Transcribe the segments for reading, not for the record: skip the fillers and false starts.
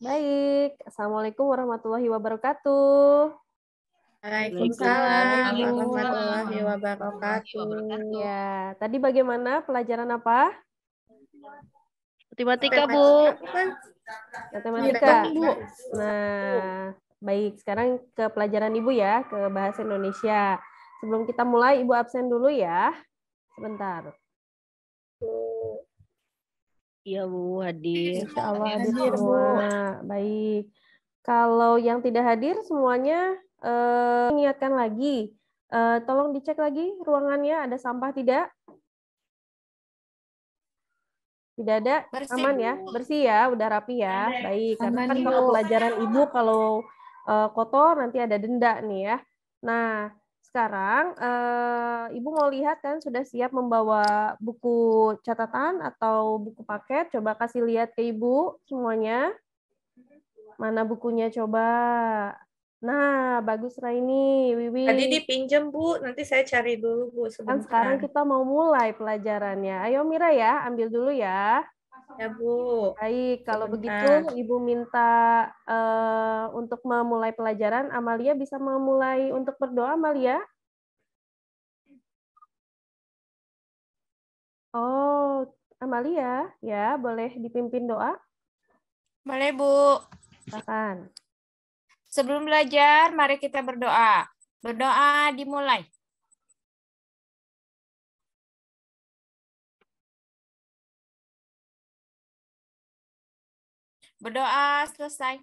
Baik, Assalamualaikum warahmatullahi wabarakatuh. Waalaikumsalam warahmatullahi wabarakatuh. Ya, tadi bagaimana pelajaran apa? Matematika, Bu. Matematika. Nah, baik. Sekarang ke pelajaran Ibu ya, ke bahasa Indonesia. Sebelum kita mulai, Ibu absen dulu ya. Sebentar. Iya, Bu, hadir. Insya Allah hadir semua. Baik. Kalau yang tidak hadir semuanya, ingatkan lagi. Tolong dicek lagi ruangannya, ada sampah tidak? Tidak ada? Bersih, aman ya? Bersih ya? Udah rapi ya? Baik, karena kan kalau pelajaran Ibu kalau kotor nanti ada denda nih ya. Nah, sekarang Ibu mau lihat kan sudah siap membawa buku catatan atau buku paket? Coba kasih lihat ke Ibu semuanya. Mana bukunya coba? Nah, bagus Raini, Wiwi. Tadi dipinjam, Bu. Nanti saya cari dulu, Bu, Kan sebentar. sekarang kita mau mulai pelajarannya. Ayo Mira ya, ambil dulu ya. Ya, Bu. Baik, kalau Sebentar. begitu Ibu minta untuk memulai pelajaran, Amalia bisa memulai untuk berdoa, Amalia? Oh, Amalia, ya boleh dipimpin doa? Boleh, Bu. Silakan. Sebelum belajar, mari kita berdoa. Berdoa dimulai. Berdoa selesai.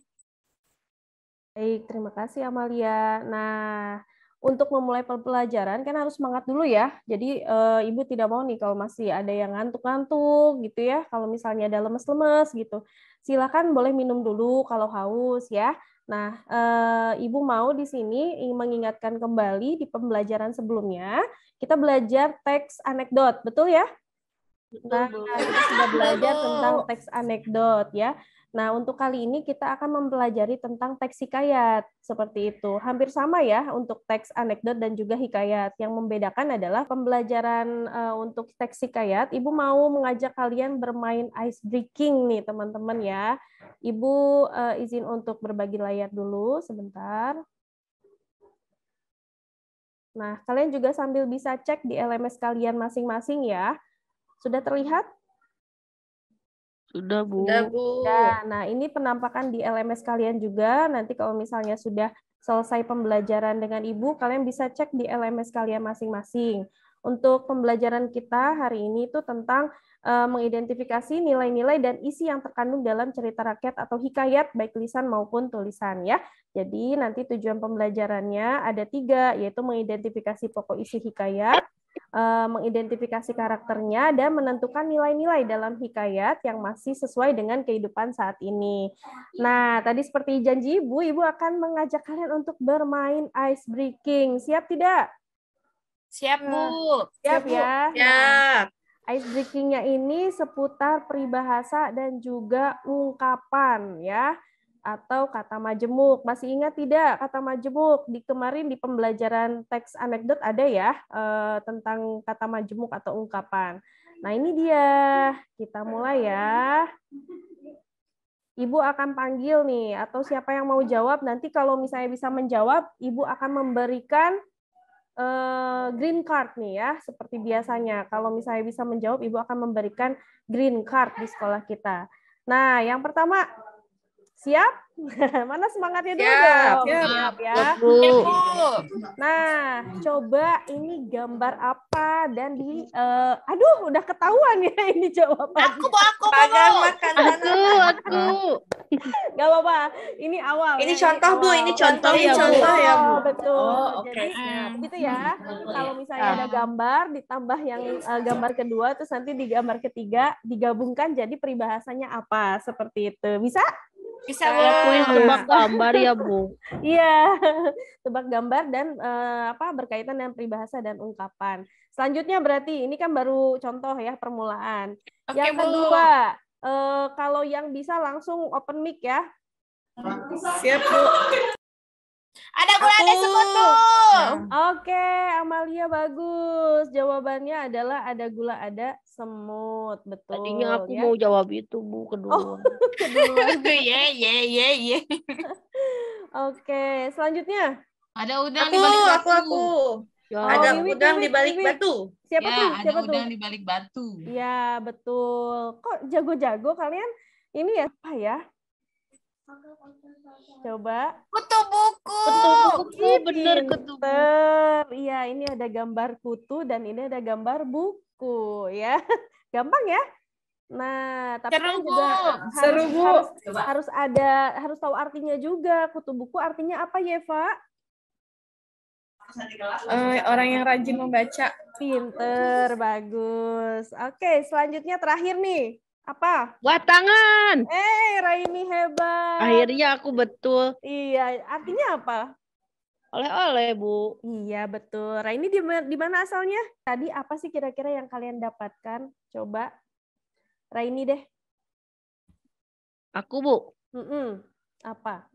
Baik, terima kasih Amalia. Nah, untuk memulai pelajaran kan harus semangat dulu ya. Jadi Ibu tidak mau nih kalau masih ada yang ngantuk-ngantuk gitu ya. Kalau misalnya ada lemes-lemes gitu. Silakan boleh minum dulu kalau haus ya. Nah, Ibu mau di sini ingin mengingatkan kembali di pembelajaran sebelumnya, kita belajar teks anekdot, betul ya? Nah, kita sudah belajar tentang teks anekdot ya. Nah, untuk kali ini kita akan mempelajari tentang teks hikayat. Seperti itu. Hampir sama ya untuk teks anekdot dan juga hikayat. Yang membedakan adalah pembelajaran untuk teks hikayat. Ibu mau mengajak kalian bermain ice breaking nih teman-teman ya. Ibu izin untuk berbagi layar dulu sebentar. Nah, kalian juga sambil bisa cek di LMS kalian masing-masing ya. Sudah terlihat? Sudah, Bu. Sudah, Bu. Ya, nah ini penampakan di LMS kalian juga. Nanti kalau misalnya sudah selesai pembelajaran dengan Ibu, kalian bisa cek di LMS kalian masing-masing. Untuk pembelajaran kita hari ini itu tentang mengidentifikasi nilai-nilai dan isi yang terkandung dalam cerita rakyat atau hikayat, baik lisan maupun tulisan ya. Jadi nanti tujuan pembelajarannya ada 3, yaitu mengidentifikasi pokok isi hikayat, mengidentifikasi karakternya, dan menentukan nilai-nilai dalam hikayat yang masih sesuai dengan kehidupan saat ini. Nah, tadi seperti janji Ibu, Ibu akan mengajak kalian untuk bermain ice breaking. Siap tidak? Siap, Bu. Siap ya? Siap. Ice breaking-nya ini seputar peribahasa dan juga ungkapan ya, atau kata majemuk. Masih ingat tidak kata majemuk? Kemarin di pembelajaran teks anekdot ada ya tentang kata majemuk atau ungkapan. Nah ini dia, kita mulai ya. Ibu akan panggil nih, atau siapa yang mau jawab, nanti kalau misalnya bisa menjawab, Ibu akan memberikan green card nih ya, seperti biasanya. Kalau misalnya bisa menjawab, Ibu akan memberikan green card di sekolah kita. Nah, yang pertama, siap? Mana semangatnya dulu dong? Siap ya. Nah, coba ini gambar apa dan di aduh, udah ketahuan ya ini jawabannya. Aku. Pagar makan Aku. Gak apa-apa, ini awal. Ini ya, contoh, Bu. awal. Ini contoh ya, Bu. contoh ya, Bu. Betul. Oh, oke. Jadi gitu ya. Kalau misalnya ada gambar ditambah yang gambar kedua, terus nanti di gambar ketiga digabungkan jadi peribahasanya apa, seperti itu. Bisa? Bisa, Bu. Kuis tebak gambar ya, Bu. Iya, tebak gambar dan berkaitan dengan peribahasa dan ungkapan. Selanjutnya berarti ini kan baru contoh ya permulaan. Oke, Yang Bu. kedua, kalau yang bisa langsung open mic ya. Siap, Bu. Ada gula, ada Aku. sekutu. Oke, Amalia bagus. Jawabannya adalah ada gula, ada semut. Betul. Tadinya aku ya. mau jawab itu, Bu, kedua. Keduluan. Ye. Oke, selanjutnya. Ada udang Aku, di balik batu. aku. Ya, Ada Wiwit, udang di Wiwit, balik Wiwit. batu. Siapa Ya, tuh? ada Siapa tuh? udang di balik batu. Iya, betul. Kok jago-jago kalian? Ini ya, apa ya? Coba. Kutu buku. buku, bener ketubuh. Pinter. Iya, ini ada gambar kutu dan ini ada gambar buku ya. Gampang ya? Nah, tapi Seru, kan juga Bu. Seru, Bu. harus tahu artinya juga. Kutu buku artinya apa, Yeva? Orang yang rajin membaca. Pinter, bagus. Oke, selanjutnya terakhir nih. Apa? Wah, tangan. Raini hebat. Akhirnya aku betul. Iya, artinya apa? Oleh-oleh, Bu. Iya, betul. Raini di mana asalnya? Tadi apa sih kira-kira yang kalian dapatkan? Coba. Raini deh. Aku, Bu. Apa?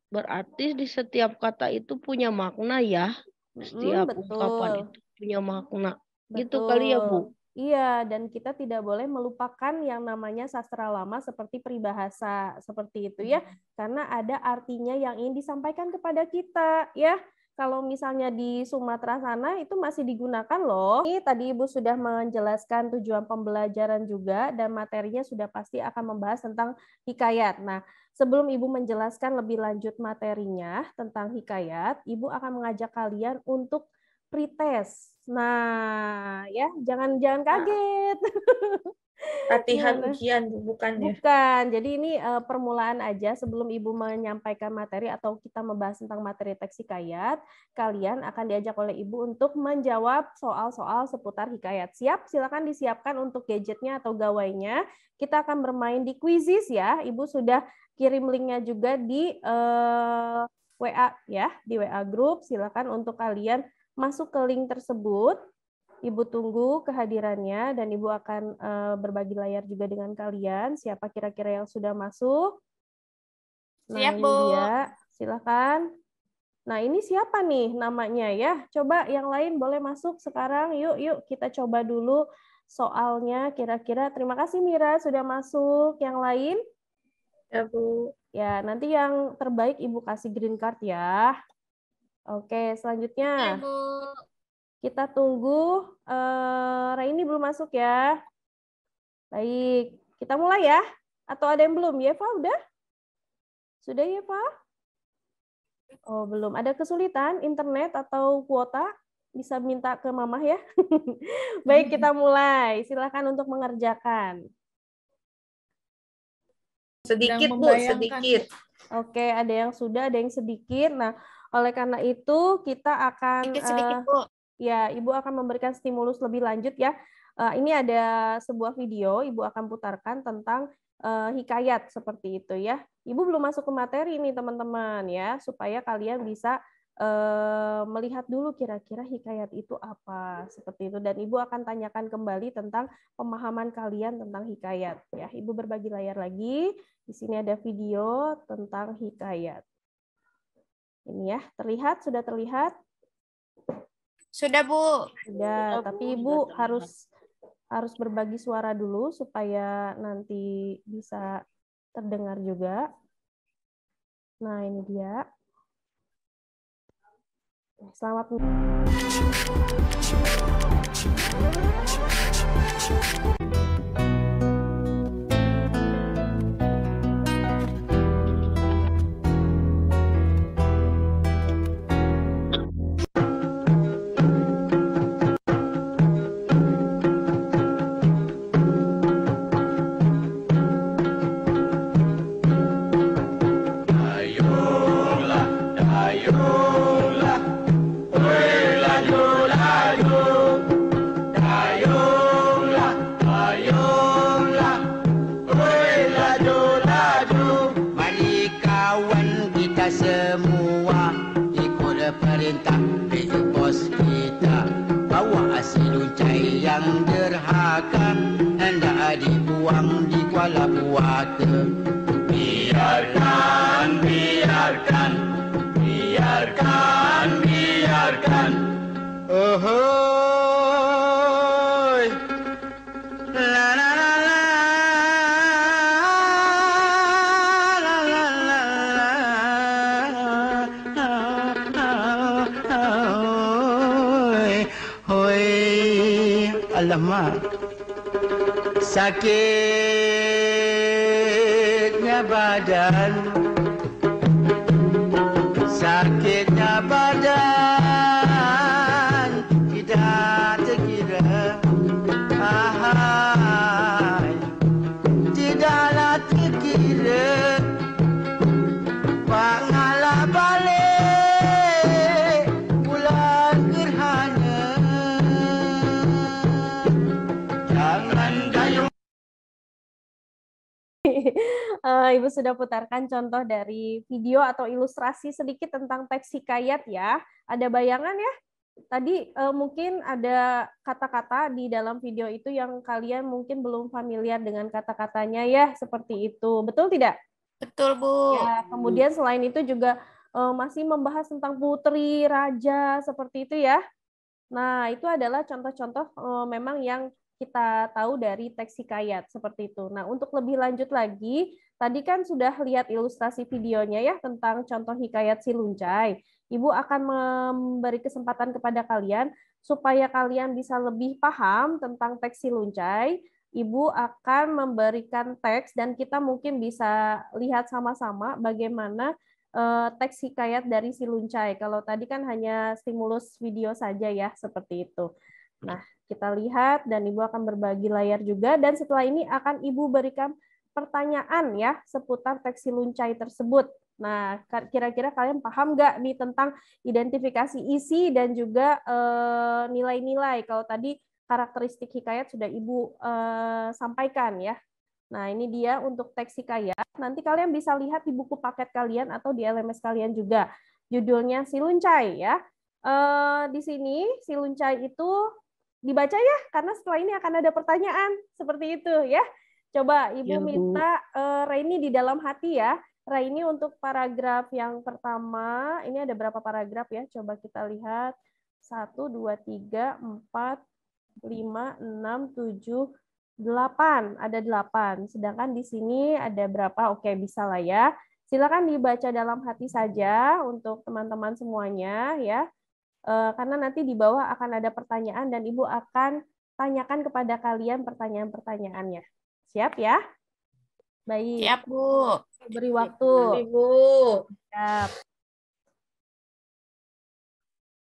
Berarti di setiap kata itu punya makna ya. Setiap betul. ungkapan itu punya makna. Gitu Betul. kali ya, Bu. Iya, dan kita tidak boleh melupakan yang namanya sastra lama seperti peribahasa, seperti itu ya. Karena ada artinya yang ingin disampaikan kepada kita ya. Kalau misalnya di Sumatera sana itu masih digunakan loh. Ini tadi Ibu sudah menjelaskan tujuan pembelajaran juga dan materinya sudah pasti akan membahas tentang hikayat. Nah, sebelum Ibu menjelaskan lebih lanjut materinya tentang hikayat, Ibu akan mengajak kalian untuk pretest. Nah, ya jangan kaget. Latihan Gimana? ujian, bukan ya? Bukan. Jadi ini permulaan aja sebelum Ibu menyampaikan materi atau kita membahas tentang materi teks hikayat, kalian akan diajak oleh Ibu untuk menjawab soal-soal seputar hikayat. Siap? Silakan disiapkan untuk gadgetnya atau gawainya. Kita akan bermain di Quizizz ya. Ibu sudah kirim linknya juga di WA ya, di WA grup. Silakan untuk kalian masuk ke link tersebut. Ibu tunggu kehadirannya dan Ibu akan berbagi layar juga dengan kalian. Siapa kira-kira yang sudah masuk? Nah, Siap, ini Bu. dia. Silakan. Nah, ini siapa nih namanya ya? Coba yang lain boleh masuk sekarang. Yuk kita coba dulu soalnya kira-kira. Terima kasih Mira sudah masuk. Yang lain? Ya, Bu. Ya, nanti yang terbaik Ibu kasih green card ya. Oke, selanjutnya. Bu. Kita tunggu. Raini belum masuk ya. Baik, kita mulai ya. Atau ada yang belum? Yeva udah? Sudah Yeva? Oh belum. Ada kesulitan internet atau kuota? Bisa minta ke Mamah ya. Baik, kita mulai. Silakan untuk mengerjakan. Sedikit, Bu, sedikit. Oke, ada yang sudah, ada yang sedikit. Nah, oleh karena itu kita akan Sedikit, Bu. ya, Ibu akan memberikan stimulus lebih lanjut ya. Ini ada sebuah video, Ibu akan putarkan tentang hikayat seperti itu ya. Ibu belum masuk ke materi nih teman-teman ya, supaya kalian bisa melihat dulu kira-kira hikayat itu apa seperti itu. Dan Ibu akan tanyakan kembali tentang pemahaman kalian tentang hikayat ya. Ibu berbagi layar lagi. Di sini ada video tentang hikayat. Ini ya, terlihat? Sudah terlihat? Sudah, Bu. Sudah, tapi Ibu harus berbagi suara dulu supaya nanti bisa terdengar juga. Nah, ini dia. Selamat. Biarkan biarkan. Ohoi, la la la la, la la la la, hoi, hoi, alamak, sakitnya badan, sakitnya badan, tidak terkira. Ahai, tidaklah terkira. Pangalah balik bulan gerhana. Jangan gayung. Ibu sudah putarkan contoh dari video atau ilustrasi sedikit tentang teks hikayat ya. Ada bayangan ya? Tadi mungkin ada kata-kata di dalam video itu yang kalian mungkin belum familiar dengan kata-katanya ya, seperti itu. Betul tidak? Betul, Bu. Ya, kemudian selain itu juga masih membahas tentang putri, raja, seperti itu ya. Nah, itu adalah contoh-contoh memang yang kita tahu dari teks hikayat seperti itu. Nah, untuk lebih lanjut lagi, tadi kan sudah lihat ilustrasi videonya ya tentang contoh hikayat si Luncai. Ibu akan memberi kesempatan kepada kalian supaya kalian bisa lebih paham tentang teks si Luncai. Ibu akan memberikan teks dan kita mungkin bisa lihat sama-sama bagaimana teks hikayat dari si Luncai. Kalau tadi kan hanya stimulus video saja ya, seperti itu. Nah, kita lihat dan Ibu akan berbagi layar juga dan setelah ini akan Ibu berikan pertanyaan ya seputar teks si Luncai tersebut. Nah, kira-kira kalian paham nggak nih tentang identifikasi isi dan juga nilai-nilai? Kalau tadi karakteristik hikayat sudah Ibu sampaikan ya. Nah, ini dia untuk teks hikayat. Nanti kalian bisa lihat di buku paket kalian atau di LMS kalian juga. Judulnya Si Luncai ya. Di sini Si Luncai itu dibaca ya, karena setelah ini akan ada pertanyaan seperti itu ya. Coba Ibu minta Raini di dalam hati ya. Raini untuk paragraf yang pertama, ini ada berapa paragraf ya? Coba kita lihat. 1, 2, 3, 4, 5, 6, 7, 8. Ada 8. Sedangkan di sini ada berapa? Oke, bisa lah ya. Silakan dibaca dalam hati saja untuk teman-teman semuanya ya. Karena nanti di bawah akan ada pertanyaan dan Ibu akan tanyakan kepada kalian pertanyaan-pertanyaannya. Siap ya? Baik. Siap, Bu. Beri waktu. Ibu. Siap.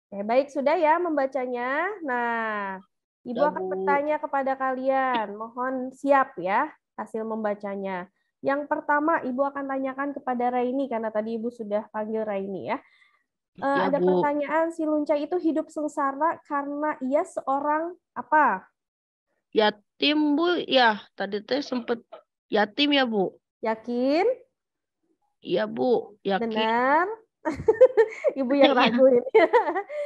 Oke, baik, sudah ya membacanya. Nah, Ibu akan bertanya kepada kalian. Mohon siap ya hasil membacanya. Yang pertama, Ibu akan tanyakan kepada Raini, karena tadi Ibu sudah panggil Raini ya. Ada pertanyaan, si Luncai itu hidup sengsara karena ia seorang apa? Yatim, Bu. Ya, tadi teh sempat yatim ya, Bu. Yakin? Iya, Bu. Yakin. Benar? Ibu yang ragu ini.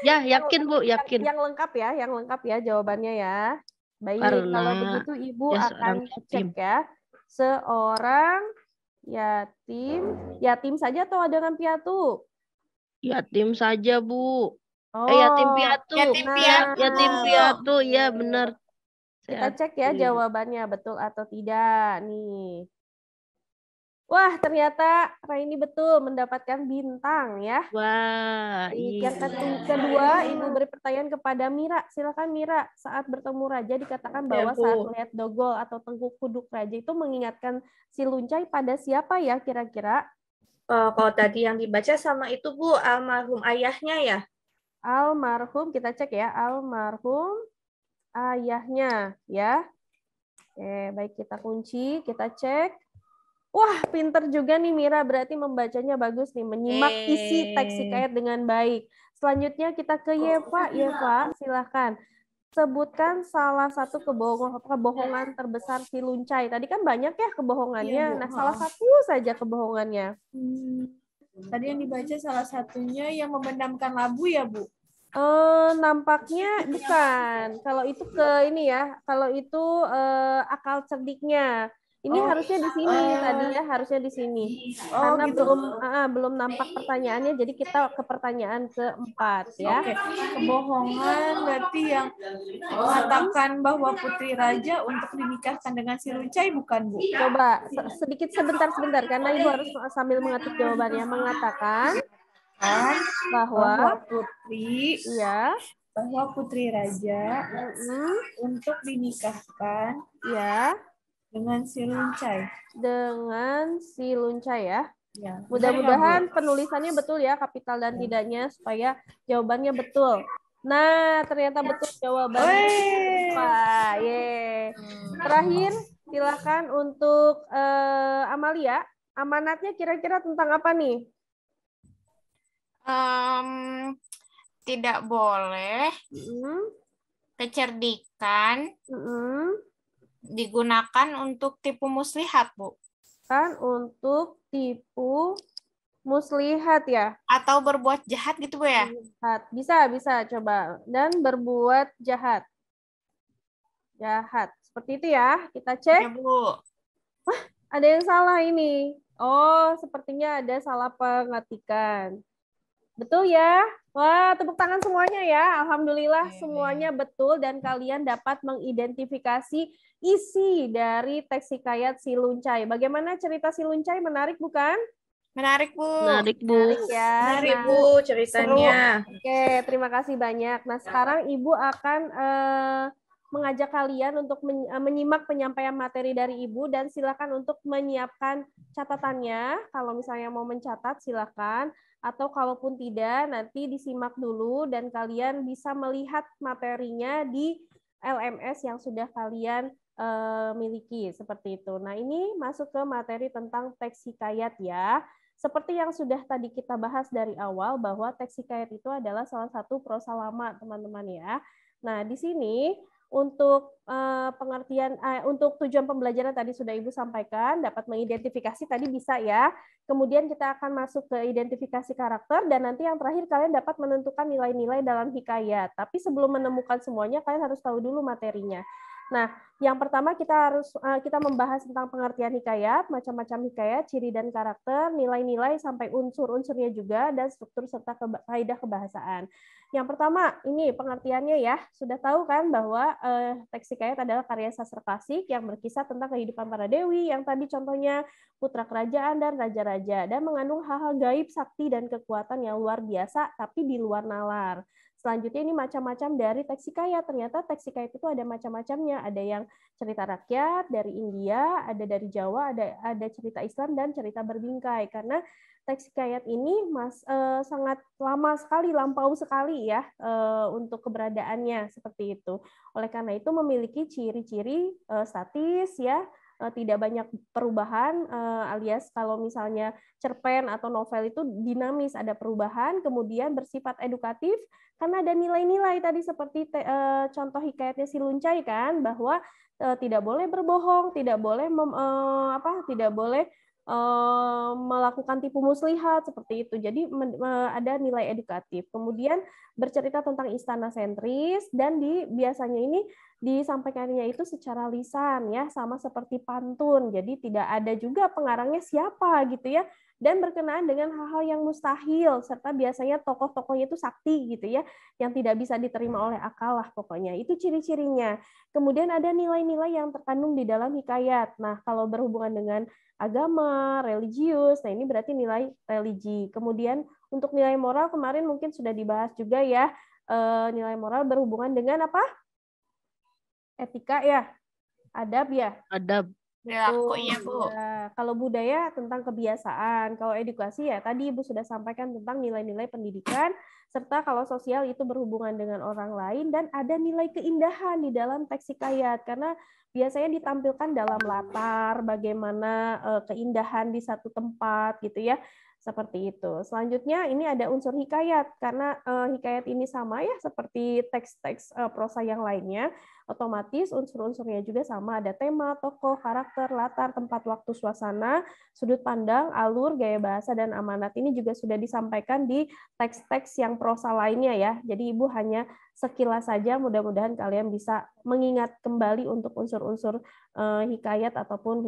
Ya, yakin, Bu. Yakin. Yang lengkap ya jawabannya ya. Baik, Karena kalau begitu Ibu ya akan yatim. cek ya. Seorang yatim saja atau dengan piatu? Yatim saja, Bu. Oh, Yatim piatu. Yatim piatu. Yatim piatu, ya benar. Kita cek ya jawabannya betul atau tidak nih. Wah, ternyata Raini betul mendapatkan bintang ya. Wah, Yang kedua, Ibu beri pertanyaan kepada Mira. Silakan Mira, saat bertemu raja dikatakan bahwa Bu. saat melihat dogol atau tengkuk kuduk raja itu mengingatkan si Luncai pada siapa ya kira-kira? Kalau tadi yang dibaca sama itu Bu, almarhum ayahnya ya. Almarhum, kita cek ya, almarhum ayahnya ya. Oke, baik, kita kunci, kita cek. Wah, pinter juga nih Mira, berarti membacanya bagus nih, menyimak isi teks hikayat dengan baik. Selanjutnya kita ke Yeva. Yeva, silahkan. Sebutkan salah satu kebohongan terbesar si Luncai. Tadi kan banyak ya kebohongannya. Iya, Bu. Nah, salah satu saja kebohongannya. Tadi yang dibaca salah satunya yang memendamkan labu ya, Bu? Nampaknya bukan. Kalau itu ke ini ya, kalau itu akal cerdiknya. Ini Oh. harusnya di sini tadi ya, harusnya di sini. Oh, Karena gitu. belum nampak pertanyaannya, jadi kita ke pertanyaan keempat ya. Oke, kebohongan berarti yang mengatakan bahwa Putri Raja untuk dinikahkan dengan si Luncai, bukan, Bu? Coba sedikit sebentar karena Ibu harus sambil mengetik jawabannya. Mengatakan Kan bahwa bahwa Putri Raja untuk dinikahkan ya dengan si Luncai. dengan si Luncai ya. Ya. Mudah-mudahan penulisannya betul ya, kapital dan tidaknya, supaya jawabannya betul. Nah, ternyata betul jawabannya. Wah, Terakhir, silakan untuk Amalia. Amanatnya kira-kira tentang apa nih? Tidak boleh kecerdikan digunakan untuk tipu muslihat, Bu. Kan untuk tipu muslihat ya? Atau berbuat jahat gitu, Bu ya? Bisa coba. Dan berbuat jahat. Seperti itu ya. Kita cek. Ya, Bu. Wah, ada yang salah ini. Oh, sepertinya ada salah pengetikan. Betul ya? Wah, tepuk tangan semuanya ya. Alhamdulillah semuanya betul dan kalian dapat mengidentifikasi isi dari teks hikayat si Luncai. Bagaimana cerita si Luncai? Menarik bukan? Menarik, Bu. Menarik, Bu. Menarik ya. Menarik, Nah, Bu, ceritanya. Oke, terima kasih banyak. Nah, sekarang Ibu akan mengajak kalian untuk menyimak penyampaian materi dari Ibu dan silakan untuk menyiapkan catatannya. Kalau misalnya mau mencatat silakan, atau kalaupun tidak nanti disimak dulu dan kalian bisa melihat materinya di LMS yang sudah kalian miliki seperti itu. Nah, ini masuk ke materi tentang teks hikayat ya. Seperti yang sudah tadi kita bahas dari awal bahwa teks hikayat itu adalah salah satu prosa lama, teman-teman ya. Nah, di sini untuk pengertian untuk tujuan pembelajaran tadi sudah Ibu sampaikan, dapat mengidentifikasi tadi bisa ya. Kemudian kita akan masuk ke identifikasi karakter dan nanti yang terakhir kalian dapat menentukan nilai-nilai dalam hikayat. Tapi sebelum menemukan semuanya kalian harus tahu dulu materinya. Nah, yang pertama kita membahas tentang pengertian hikayat, macam-macam hikayat, ciri dan karakter, nilai-nilai sampai unsur-unsurnya juga dan struktur serta kaidah kebahasaan. Yang pertama, ini pengertiannya ya. Sudah tahu kan bahwa teks hikayat adalah karya sastra klasik yang berkisah tentang kehidupan para dewi, yang tadi contohnya putra kerajaan dan raja-raja, dan mengandung hal-hal gaib, sakti, dan kekuatan yang luar biasa, tapi di luar nalar. Selanjutnya ini macam-macam dari teks hikayat. Ternyata teks hikayat itu ada macam-macamnya. Ada yang cerita rakyat dari India, ada dari Jawa, ada cerita Islam, dan cerita berbingkai. Karena teks hikayat ini sangat lama sekali, lampau sekali ya untuk keberadaannya seperti itu. Oleh karena itu memiliki ciri-ciri statis ya, tidak banyak perubahan, alias kalau misalnya cerpen atau novel itu dinamis, ada perubahan, kemudian bersifat edukatif karena ada nilai-nilai tadi seperti contoh hikayatnya si Luncai kan, bahwa tidak boleh berbohong, tidak boleh melakukan tipu muslihat seperti itu. Jadi ada nilai edukatif. Kemudian bercerita tentang istana sentris dan biasanya ini disampaikannya itu secara lisan ya, sama seperti pantun. Jadi tidak ada juga pengarangnya siapa gitu ya. Dan berkenaan dengan hal-hal yang mustahil serta biasanya tokoh-tokohnya itu sakti gitu ya, yang tidak bisa diterima oleh akal lah pokoknya. Itu ciri-cirinya. Kemudian ada nilai-nilai yang terkandung di dalam hikayat. Nah, kalau berhubungan dengan agama, religius, nah ini berarti nilai religi. Kemudian untuk nilai moral kemarin mungkin sudah dibahas juga ya, nilai moral berhubungan dengan apa? Etika ya, adab ya. Adab. Perilaku, iya, Bu. Ya. Kalau budaya tentang kebiasaan, kalau edukasi ya tadi Ibu sudah sampaikan tentang nilai-nilai pendidikan, serta kalau sosial itu berhubungan dengan orang lain, dan ada nilai keindahan di dalam teks hikayat, karena biasanya ditampilkan dalam latar, bagaimana keindahan di satu tempat gitu ya. Seperti itu. Selanjutnya ini ada unsur hikayat, karena hikayat ini sama ya seperti teks-teks prosa yang lainnya, otomatis unsur-unsurnya juga sama, ada tema, tokoh, karakter, latar, tempat, waktu, suasana, sudut pandang, alur, gaya bahasa, dan amanat. Ini juga sudah disampaikan di teks-teks yang prosa lainnya ya. Jadi Ibu hanya sekilas saja, mudah-mudahan kalian bisa mengingat kembali untuk unsur-unsur hikayat ataupun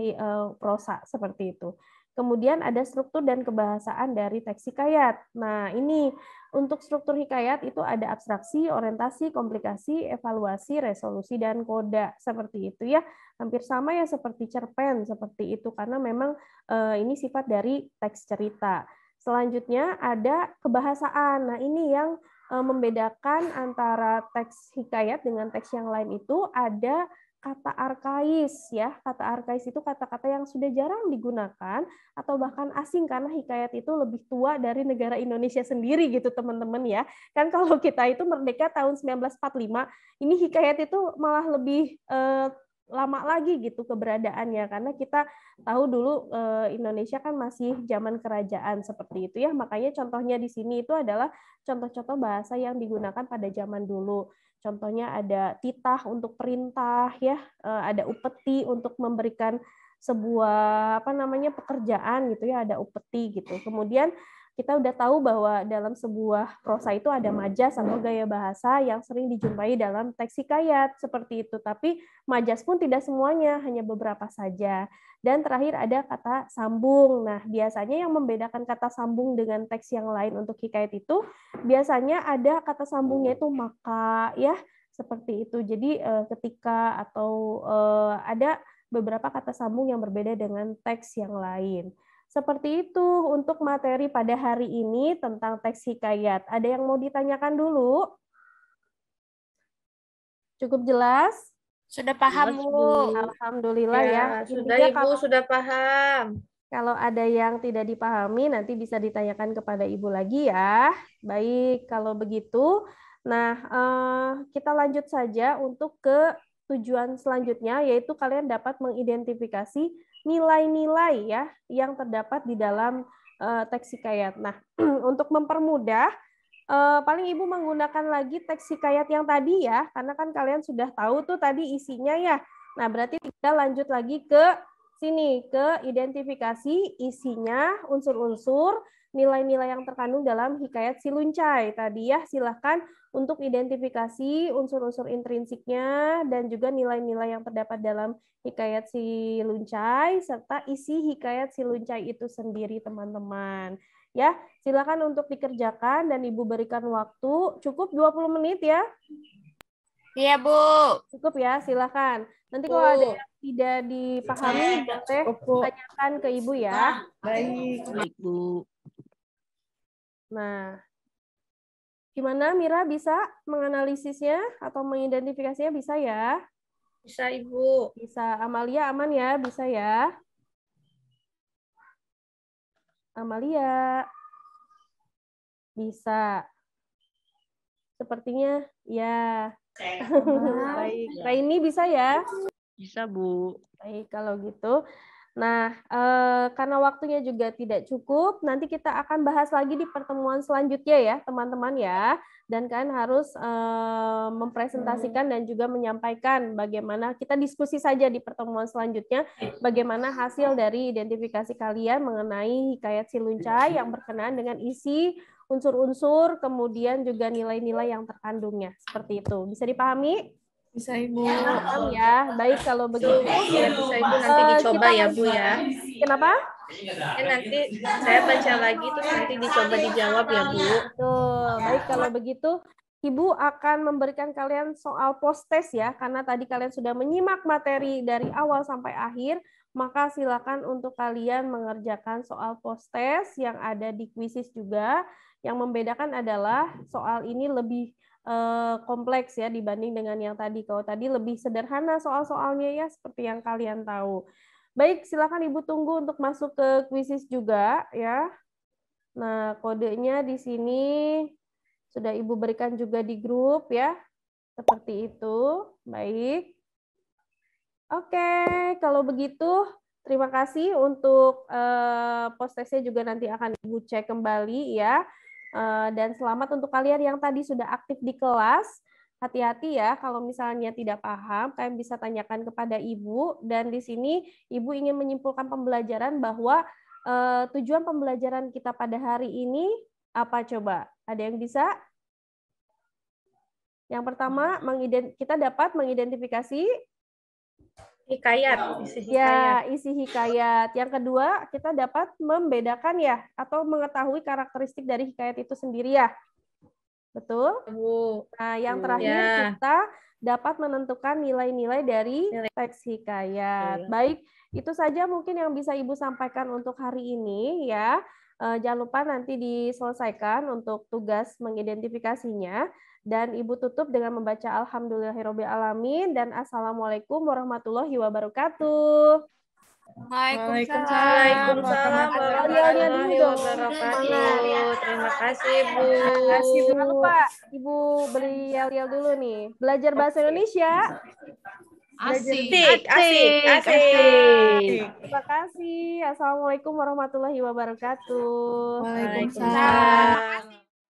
prosa seperti itu. Kemudian ada struktur dan kebahasaan dari teks hikayat. Nah, ini untuk struktur hikayat itu ada abstraksi, orientasi, komplikasi, evaluasi, resolusi, dan koda. Seperti itu ya. Hampir sama ya seperti cerpen, seperti itu. Karena memang ini sifat dari teks cerita. Selanjutnya ada kebahasaan. Nah, ini yang membedakan antara teks hikayat dengan teks yang lain itu ada kata arkais ya. Kata arkais itu kata-kata yang sudah jarang digunakan atau bahkan asing karena hikayat itu lebih tua dari negara Indonesia sendiri gitu teman-teman ya. Kan kalau kita itu merdeka tahun 1945, ini hikayat itu malah lebih lama lagi gitu keberadaannya karena kita tahu dulu Indonesia kan masih zaman kerajaan seperti itu ya. Makanya contohnya di sini itu adalah contoh-contoh bahasa yang digunakan pada zaman dulu. Contohnya ada titah untuk perintah ya, ada upeti untuk memberikan sebuah pekerjaan gitu ya, ada upeti gitu. Kemudian kita udah tahu bahwa dalam sebuah prosa itu ada majas atau gaya bahasa yang sering dijumpai dalam teks hikayat seperti itu. Tapi majas pun tidak semuanya, hanya beberapa saja. Dan terakhir ada kata sambung. Nah, biasanya yang membedakan kata sambung dengan teks yang lain untuk hikayat itu biasanya ada kata sambungnya itu maka ya, seperti itu. Jadi ketika atau ada beberapa kata sambung yang berbeda dengan teks yang lain. Seperti itu untuk materi pada hari ini tentang teks hikayat. Ada yang mau ditanyakan dulu? Cukup jelas? Sudah paham, Bu. Alhamdulillah ya. Sudah Intinya Ibu, sudah paham. kalau ada yang tidak dipahami nanti bisa ditanyakan kepada Ibu lagi ya. Baik, kalau begitu. Nah, kita lanjut saja untuk ke tujuan selanjutnya, yaitu kalian dapat mengidentifikasi nilai-nilai ya yang terdapat di dalam teks hikayat. Nah, untuk mempermudah, paling Ibu menggunakan lagi teks hikayat yang tadi ya, karena kan kalian sudah tahu tuh tadi isinya ya. Nah, berarti kita lanjut lagi ke sini, ke identifikasi isinya, unsur-unsur, nilai-nilai yang terkandung dalam hikayat si Luncai. Tadi ya, silahkan untuk identifikasi unsur-unsur intrinsiknya dan juga nilai-nilai yang terdapat dalam hikayat si Luncai, serta isi hikayat si Luncai itu sendiri, teman-teman. Ya, silakan untuk dikerjakan dan Ibu berikan waktu cukup 20 menit ya. Iya, Bu. Cukup ya, silakan. Nanti kalau ada yang tidak dipahami, boleh tanyakan ke Ibu ya. Baik. Baik, Bu. Nah, gimana Mira, bisa menganalisisnya atau mengidentifikasinya? Bisa ya? Bisa Ibu. Bisa. Amalia aman ya? Bisa ya? Amalia. Bisa. Sepertinya ya. Baik. Raini bisa ya? Bisa, Bu. Baik, kalau gitu. Nah, karena waktunya juga tidak cukup, nanti kita akan bahas lagi di pertemuan selanjutnya ya, teman-teman ya. Dan kalian harus mempresentasikan dan juga menyampaikan bagaimana, kita diskusi saja di pertemuan selanjutnya, bagaimana hasil dari identifikasi kalian mengenai hikayat si Luncai yang berkenaan dengan isi, unsur-unsur, kemudian juga nilai-nilai yang terkandungnya. Seperti itu. Bisa dipahami? Bisa Ibu. Paham ya. Baik, kalau begitu. Ya, bisa Ibu nanti dicoba ya Bu ya. Kenapa? Ya, nanti saya baca lagi terus nanti dicoba dijawab ya Bu. Betul. Baik, kalau begitu Ibu akan memberikan kalian soal post-test ya, karena tadi kalian sudah menyimak materi dari awal sampai akhir, maka silakan untuk kalian mengerjakan soal post-test yang ada di kuisis juga. Yang membedakan adalah soal ini lebih kompleks ya dibanding dengan yang tadi. Kalau tadi lebih sederhana soal-soalnya ya, seperti yang kalian tahu. Baik, silakan Ibu tunggu untuk masuk ke kuisis juga ya. Nah, kodenya di sini sudah Ibu berikan juga di grup ya. Seperti itu. Baik. Oke, kalau begitu Terima kasih untuk post-testnya juga nanti akan Ibu cek kembali ya. Dan selamat untuk kalian yang tadi sudah aktif di kelas. Hati-hati ya, kalau misalnya tidak paham, kalian bisa tanyakan kepada Ibu. Dan di sini Ibu ingin menyimpulkan pembelajaran bahwa tujuan pembelajaran kita pada hari ini apa coba? Ada yang bisa? Yang pertama, kita dapat mengidentifikasi isi hikayat. ya, isi hikayat. Yang kedua, kita dapat membedakan ya, atau mengetahui karakteristik dari hikayat itu sendiri ya. Betul? Bu. Nah, yang terakhir Ya. kita dapat menentukan nilai-nilai dari teks hikayat. Baik, itu saja mungkin yang bisa Ibu sampaikan untuk hari ini ya. Jangan lupa nanti diselesaikan untuk tugas mengidentifikasinya. Dan Ibu tutup dengan membaca Alhamdulillahirabbil alamin dan Assalamualaikum warahmatullahi wabarakatuh. Waalaikumsalam warahmatullahi wabarakatuh. Terima kasih, Bu. Jangan lupa Ibu beli yel-yel dulu nih. Belajar bahasa Indonesia. Asik. Terima kasih. Assalamualaikum warahmatullahi wabarakatuh. Waalaikumsalam.